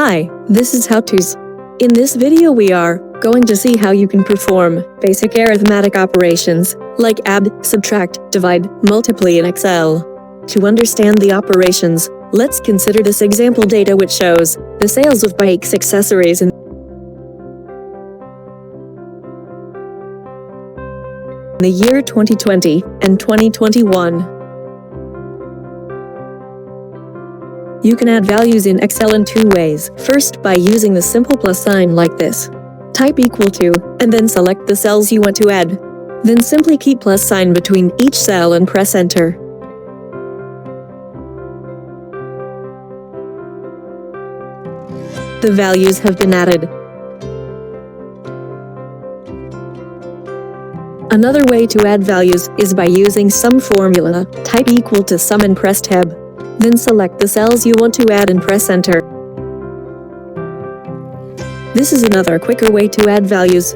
Hi, this is How To's. In this video we are going to see how you can perform basic arithmetic operations like add, subtract, divide, multiply in Excel. To understand the operations, let's consider this example data which shows the sales of bikes accessories in the year 2020 and 2021. You can add values in Excel in two ways. First, by using the simple plus sign like this. Type equal to, and then select the cells you want to add. Then simply keep plus sign between each cell and press enter. The values have been added. Another way to add values is by using sum formula. Type equal to sum and press tab. Then select the cells you want to add and press enter. This is another quicker way to add values.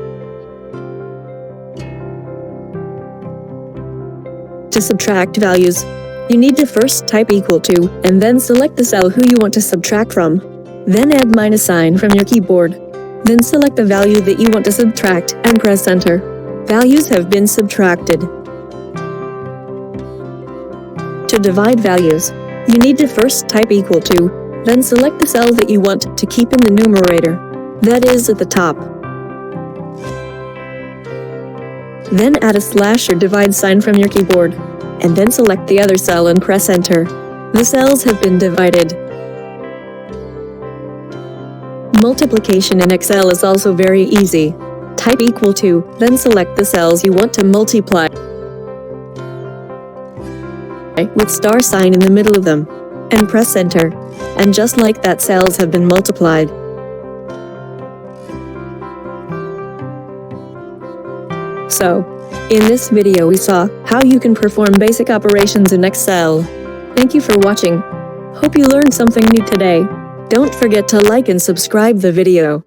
To subtract values, you need to first type equal to, and then select the cell who you want to subtract from. Then add minus sign from your keyboard. Then select the value that you want to subtract and press enter. Values have been subtracted. To divide values, you need to first type equal to, then select the cell that you want to keep in the numerator, that is at the top. Then add a slash or divide sign from your keyboard, and then select the other cell and press enter. The cells have been divided. Multiplication in Excel is also very easy. Type equal to, then select the cells you want to multiply with star sign in the middle of them, and press enter. And just like that, cells have been multiplied. So, in this video we saw how you can perform basic operations in Excel. Thank you for watching. Hope you learned something new today. Don't forget to like and subscribe the video.